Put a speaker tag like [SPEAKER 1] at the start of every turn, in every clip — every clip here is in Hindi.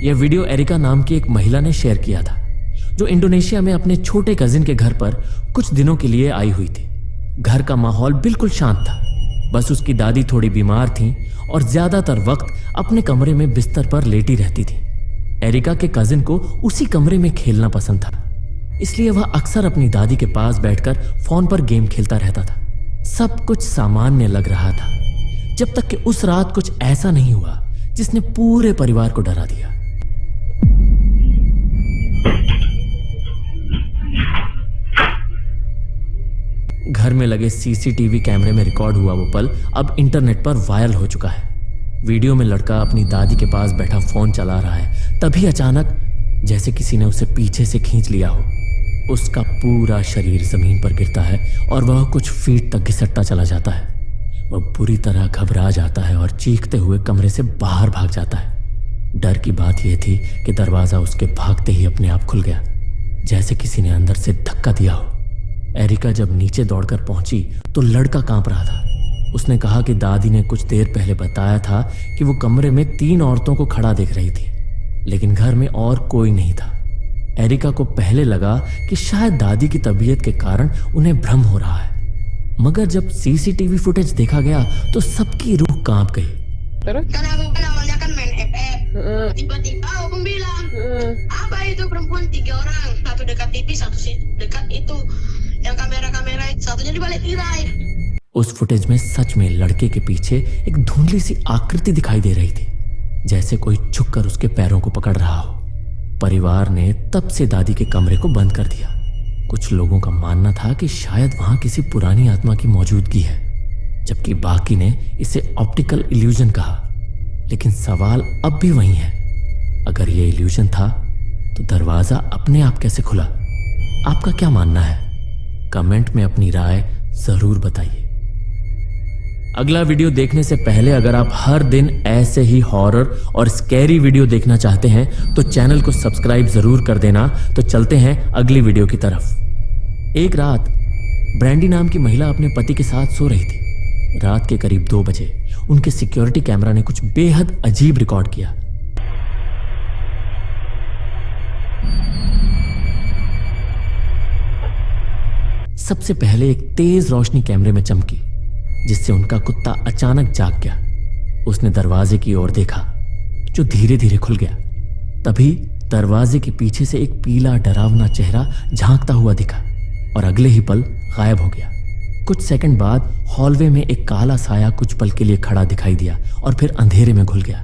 [SPEAKER 1] यह वीडियो एरिका नाम की एक महिला ने शेयर किया था, जो इंडोनेशिया में अपने छोटे कजिन के घर पर कुछ दिनों के लिए आई हुई थी। घर का माहौल बिल्कुल शांत था। बस उसकी दादी थोड़ी बीमार थीं और ज्यादातर वक्त अपने कमरे में बिस्तर पर लेटी रहती थी। एरिका के कजिन को उसी कमरे में खेलना पसंद था, इसलिए वह अक्सर अपनी दादी के पास बैठकर फोन पर गेम खेलता रहता था। सब कुछ सामान्य लग रहा था, जब तक कि उस रात कुछ ऐसा नहीं हुआ जिसने पूरे परिवार को डरा दिया। घर में लगे सीसीटीवी कैमरे में रिकॉर्ड हुआ वो पल अब इंटरनेट पर वायरल हो चुका है। वीडियो में लड़का अपनी दादी के पास बैठा फोन चला रहा है, तभी अचानक जैसे किसी ने उसे पीछे से खींच लिया हो। उसका पूरा शरीर जमीन पर गिरता है और वह कुछ फीट तक घिसटता चला जाता है। वह बुरी तरह घबरा जाता है और चीखते हुए कमरे से बाहर भाग जाता है। डर की बात यह थी कि दरवाजा उसके भागते ही अपने आप खुल गया, जैसे किसी ने अंदर से धक्का दिया हो। एरिका जब नीचे दौड़कर पहुंची तो लड़का कांप रहा था। उसने कहा कि दादी ने कुछ देर पहले बताया था कि वो कमरे में 3 औरतों को खड़ा देख रही थी, लेकिन घर में और कोई नहीं था। एरिका को पहले लगा कि शायद दादी की तबीयत के कारण उन्हें भ्रम हो रहा है, मगर जब सीसीटीवी फुटेज देखा गया तो सबकी रूह कांप गई।
[SPEAKER 2] Terus?
[SPEAKER 3] Kan aku kan awalnya kan main FF. Tiba-tiba aku bilang, apa itu perempuan 3 orang, satu dekat TV, satu dekat itu yang kamera-kamera, satunya di balik tirai.
[SPEAKER 1] उस फुटेज में सच में लड़के के पीछे एक धुंधली सी आकृति दिखाई दे रही थी, जैसे कोई झुककर उसके पैरों को पकड़ रहा हो। परिवार ने तब से दादी के कमरे को बंद कर दिया। कुछ लोगों का मानना था कि शायद वहां किसी पुरानी आत्मा की मौजूदगी है, जबकि बाकी ने इसे ऑप्टिकल इल्यूजन कहा। लेकिन सवाल अब भी वही है, अगर ये इल्यूजन था तो दरवाजा अपने आप कैसे खुला? आपका क्या मानना है? कमेंट में अपनी राय जरूर बताइए। अगला वीडियो देखने से पहले अगर आप हर दिन ऐसे ही हॉरर और स्कैरी वीडियो देखना चाहते हैं तो चैनल को सब्सक्राइब जरूर कर देना। तो चलते हैं अगली वीडियो की तरफ। एक रात ब्रैंडी नाम की महिला अपने पति के साथ सो रही थी। रात के करीब 2 बजे उनके सिक्योरिटी कैमरा ने कुछ बेहद अजीब रिकॉर्ड किया। सबसे पहले एक तेज रोशनी कैमरे में चमकी, जिससे उनका कुत्ता अचानक जाग गया। उसने दरवाजे की ओर देखा, जो धीरे धीरे खुल गया। तभी दरवाजे के पीछे से एक पीला डरावना चेहरा झांकता हुआ दिखा और अगले ही पल गायब हो गया। कुछ सेकंड बाद हॉलवे में एक काला साया कुछ पल के लिए खड़ा दिखाई दिया और फिर अंधेरे में घुल गया।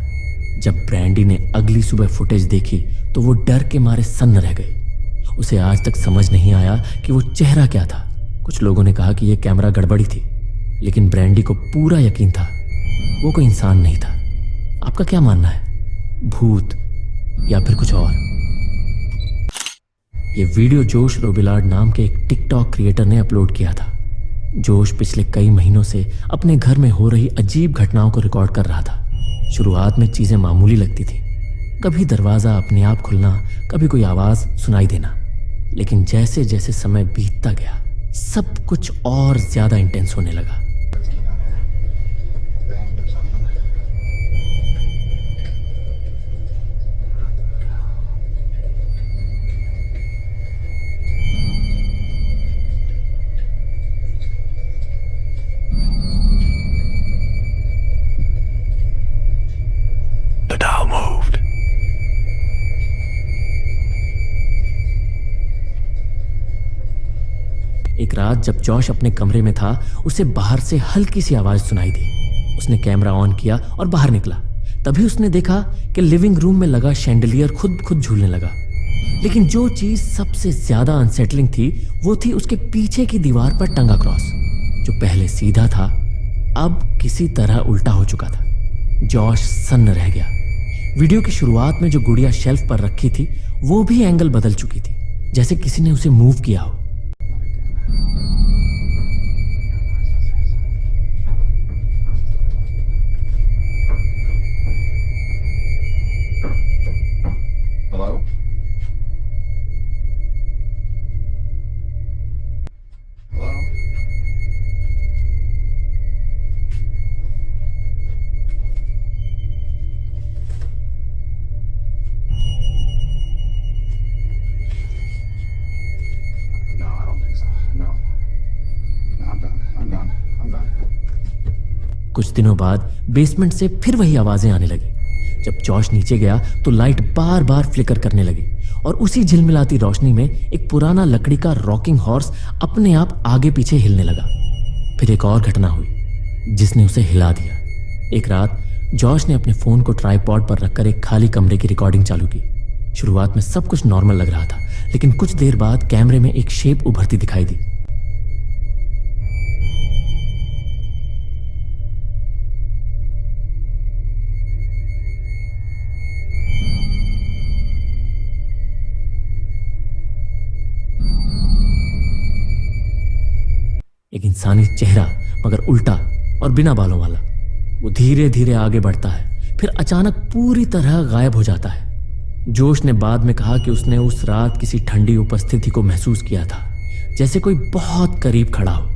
[SPEAKER 1] जब ब्रैंडी ने अगली सुबह फुटेज देखी तो वो डर के मारे सन्न रह गई। उसे आज तक समझ नहीं आया कि वो चेहरा क्या था। कुछ लोगों ने कहा कि यह कैमरा गड़बड़ी थी, लेकिन ब्रैंडी को पूरा यकीन था वो कोई इंसान नहीं था। आपका क्या मानना है? भूत या फिर कुछ और? ये वीडियो जोश रोबिलार्ड नाम के एक टिकटॉक क्रिएटर ने अपलोड किया था। जोश पिछले कई महीनों से अपने घर में हो रही अजीब घटनाओं को रिकॉर्ड कर रहा था। शुरुआत में चीजें मामूली लगती थी, कभी दरवाजा अपने आप खुलना, कभी कोई आवाज सुनाई देना। लेकिन जैसे जैसे समय बीतता गया सब कुछ और ज्यादा इंटेंस होने लगा। एक रात जब जॉश अपने कमरे में था, उसे बाहर से हल्की सी आवाज सुनाई दी। उसने कैमरा ऑन किया और बाहर निकला। तभी उसने देखा कि लिविंग रूम में लगा शैंडलियर खुद खुद झूलने लगा। लेकिन जो चीज सबसे ज्यादा अनसेटलिंग थी वो थी उसके पीछे की दीवार पर टंगा क्रॉस, जो पहले सीधा था अब किसी तरह उल्टा हो चुका था। जॉश सन्न रह गया। वीडियो की शुरुआत में जो गुड़िया शेल्फ पर रखी थी वो भी एंगल बदल चुकी थी, जैसे किसी ने उसे मूव किया हो।
[SPEAKER 4] Hello? Hello?
[SPEAKER 1] कुछ दिनों बाद बेसमेंट से फिर वही आवाजें आने लगी। जब जॉश नीचे गया तो लाइट बार बार फ्लिकर करने लगी और उसी झिलमिलाती रोशनी में एक पुराना लकड़ी का रॉकिंग हॉर्स अपने आप आगे पीछे हिलने लगा। फिर एक और घटना हुई जिसने उसे हिला दिया। एक रात जॉश ने अपने फोन को ट्राइपॉड पर रखकर एक खाली कमरे की रिकॉर्डिंग चालू की। शुरुआत में सब कुछ नॉर्मल लग रहा था, लेकिन कुछ देर बाद कैमरे में एक शेप उभरती दिखाई दी। एक इंसानी चेहरा, मगर उल्टा और बिना बालों वाला। वो धीरे धीरे आगे बढ़ता है, फिर अचानक पूरी तरह गायब हो जाता है। जोश ने बाद में कहा कि उसने उस रात किसी ठंडी उपस्थिति को महसूस किया था, जैसे कोई बहुत करीब खड़ा हो।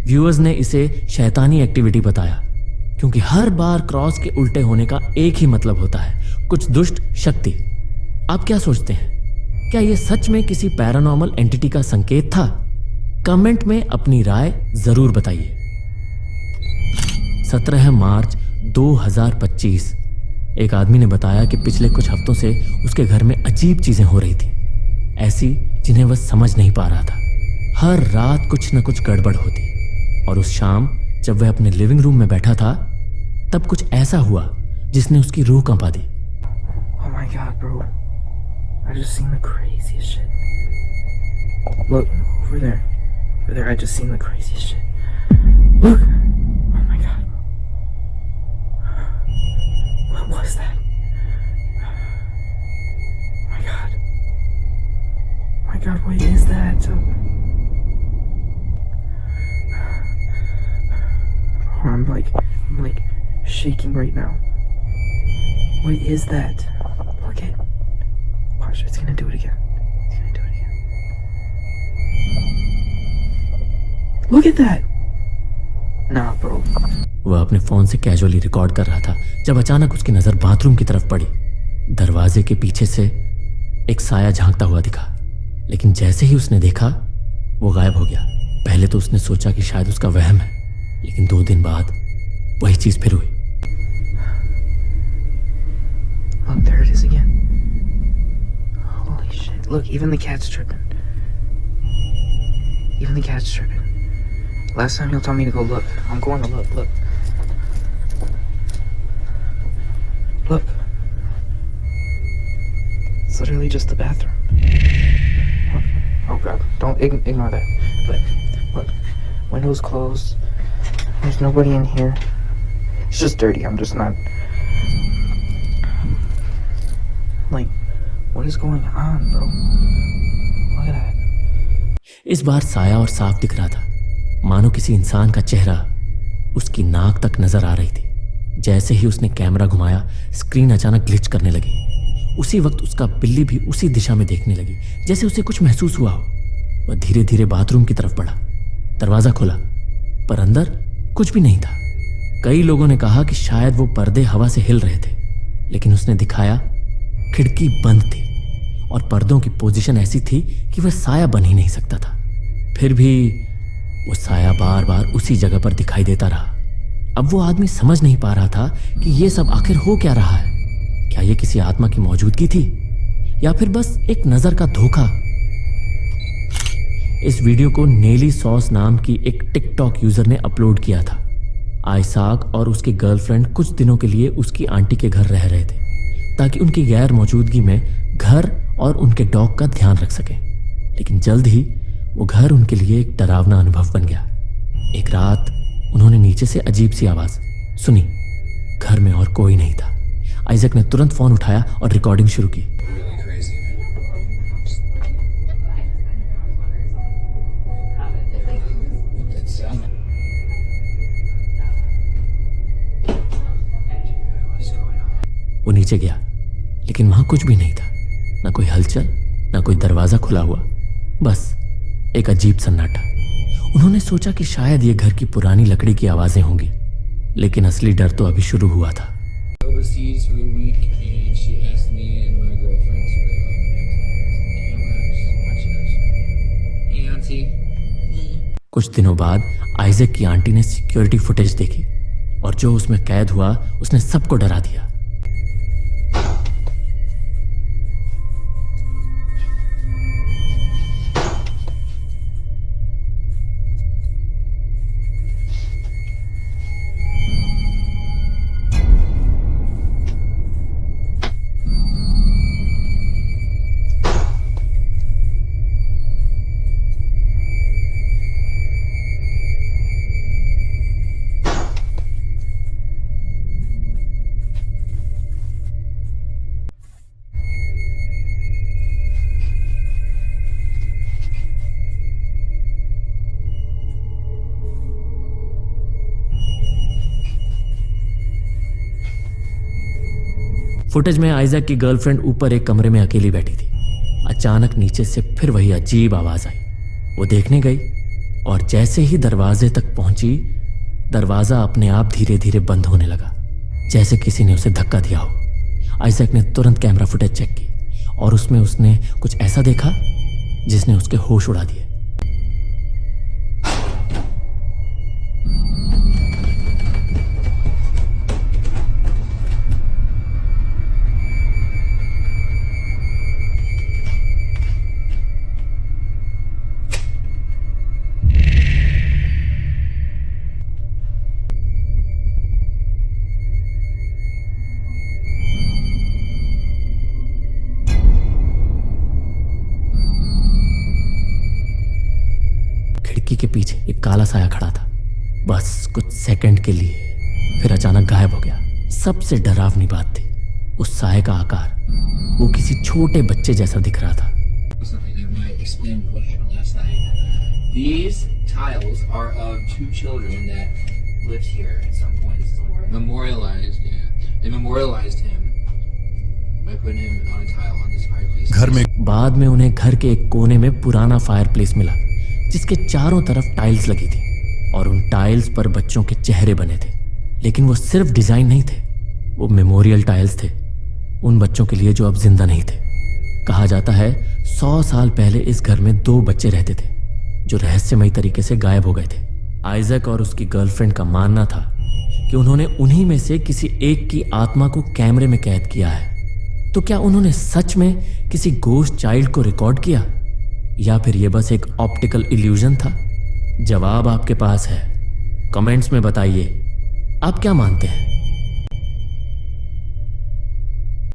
[SPEAKER 1] व्यूअर्स ने इसे शैतानी एक्टिविटी बताया, क्योंकि हर बार क्रॉस के उल्टे होने का एक ही मतलब होता है, कुछ दुष्ट शक्ति। आप क्या सोचते हैं? क्या यह सच में किसी पैरानॉर्मल एंटिटी का संकेत था? कमेंट में अपनी राय जरूर बताइए। 17 मार्च 2025 एक आदमी ने बताया कि पिछले कुछ हफ्तों से उसके घर में अजीब चीजें हो रही थी, ऐसी जिन्हें वह समझ नहीं पा रहा था। हर रात कुछ न कुछ गड़बड़ होती, और उस शाम जब वह अपने लिविंग रूम में बैठा था तब कुछ ऐसा हुआ जिसने उसकी रूह कंपा दी।
[SPEAKER 2] Oh my god, bro. I just seen the craziest shit. Look, over there. Over there, I just seen the craziest shit. Look! Oh my god. What was that? Oh my god. Oh my god, what is that? Oh, I'm like shaking right now. What is that? Look at. Watch, it's gonna do it again. It's gonna do it again. Look at that. Nah, bro.
[SPEAKER 1] वह अपने फोन से कैजुअली रिकॉर्ड कर रहा था जब अचानक उसकी नजर बाथरूम की तरफ पड़ी। दरवाजे के पीछे से एक साया झांकता हुआ दिखा, लेकिन जैसे ही उसने देखा वो गायब हो गया। पहले तो उसने सोचा कि शायद उसका वहम है, लेकिन 2 दिन बाद वही चीज फिर हुई।
[SPEAKER 2] Look, there it is again. Holy shit. Look, even the cat's tripping. Even the cat's tripping. Last time he'll tell me to go look. I'm going to look. Look. Look. It's literally just the bathroom. Look. Oh god. Don't ignore that. But look. Windows closed. There's nobody in here. It's just dirty. I'm just not. Like, what is going on, bro? Look at that.
[SPEAKER 1] इस बार साया और साफ दिख रहा था, मानो किसी इंसान का चेहरा उसकी नाक तक नजर आ रही थी। जैसे ही उसने कैमरा घुमाया, स्क्रीन अचानक ग्लिच करने लगी। उसी वक्त उसका बिल्ली भी उसी दिशा में देखने लगी, जैसे उसे कुछ महसूस हुआ हो। वह धीरे धीरे बाथरूम की तरफ बढ़ा। दरवाजा खुला, पर अंदर कुछ भी नहीं था। कई लोगों ने कहा कि शायद वो पर्दे हवा से हिल रहे थे, लेकिन उसने दिखाया खिड़की बंद थी और पर्दों की पोजीशन ऐसी थी कि वह साया बन ही नहीं सकता था। फिर भी वो साया बार बार उसी जगह पर दिखाई देता रहा। अब वो आदमी समझ नहीं पा रहा था कि ये सब आखिर हो क्या रहा है। क्या ये किसी आत्मा की मौजूदगी थी या फिर बस एक नजर का धोखा? इस वीडियो को नेली सॉस नाम की एक टिकटॉक यूजर ने अपलोड किया था। आइसाक और उसकी गर्लफ्रेंड कुछ दिनों के लिए उसकी आंटी के घर रह रहे थे, ताकि उनकी गैर मौजूदगी में घर और उनके डॉग का ध्यान रख सकें। लेकिन जल्द ही वो घर उनके लिए एक डरावना अनुभव बन गया। एक रात उन्होंने नीचे से अजीब सी आवाज सुनी। घर में और कोई नहीं था। आइजक ने तुरंत फोन उठाया और रिकॉर्डिंग शुरू की।
[SPEAKER 4] Really crazy. That sound. What's going on?
[SPEAKER 1] वो नीचे गया, लेकिन वहां कुछ भी नहीं था। ना कोई हलचल, ना कोई दरवाजा खुला हुआ, बस एक अजीब सन्नाटा। उन्होंने सोचा कि शायद ये घर की पुरानी लकड़ी की आवाजें होंगी, लेकिन असली डर तो अभी शुरू हुआ था।
[SPEAKER 4] Overseas for the week, and she asked me and my girlfriend to go Hey, auntie.
[SPEAKER 1] कुछ दिनों बाद आइजक की आंटी ने सिक्योरिटी फुटेज देखी। और जो उसमें कैद हुआ उसने सबको डरा दिया। फुटेज में आइजैक की गर्लफ्रेंड ऊपर एक कमरे में अकेली बैठी थी। अचानक नीचे से फिर वही अजीब आवाज आई। वो देखने गई और जैसे ही दरवाजे तक पहुंची, दरवाजा अपने आप धीरे धीरे बंद होने लगा, जैसे किसी ने उसे धक्का दिया हो। आइजैक ने तुरंत कैमरा फुटेज चेक की और उसमें उसने कुछ ऐसा देखा जिसने उसके होश उड़ा दिए। खिड़की के पीछे एक काला साया खड़ा था, बस कुछ सेकंड के लिए, फिर अचानक गायब हो गया। सबसे डरावनी बात थी उस साये का आकार, वो किसी छोटे बच्चे जैसा दिख रहा था।
[SPEAKER 4] Something that might explain what happened last night. These tiles are of two children that lived here at some point. Memorialized, yeah. They memorialized him by putting him on a tile on this fireplace.
[SPEAKER 5] घर में
[SPEAKER 1] बाद में उन्हें घर के एक कोने में पुराना फायरप्लेस मिला जिसके चारों तरफ टाइल्स लगी थी और उन टाइल्स पर बच्चों के चेहरे बने थे। लेकिन वो सिर्फ डिजाइन नहीं थे, वो मेमोरियल टाइल्स थे उन बच्चों के लिए जो अब जिंदा नहीं थे। कहा जाता है 100 साल पहले इस घर में 2 बच्चे रहते थे जो रहस्यमयी तरीके से गायब हो गए थे। आइजैक और उसकी गर्लफ्रेंड का मानना था कि उन्होंने उन्हीं में से किसी एक की आत्मा को कैमरे में कैद किया है। तो क्या उन्होंने सच में किसी गोस्ट चाइल्ड को रिकॉर्ड किया या फिर यह बस एक ऑप्टिकल इल्यूजन था? जवाब आपके पास है, कमेंट्स में बताइए। आप क्या मानते हैं?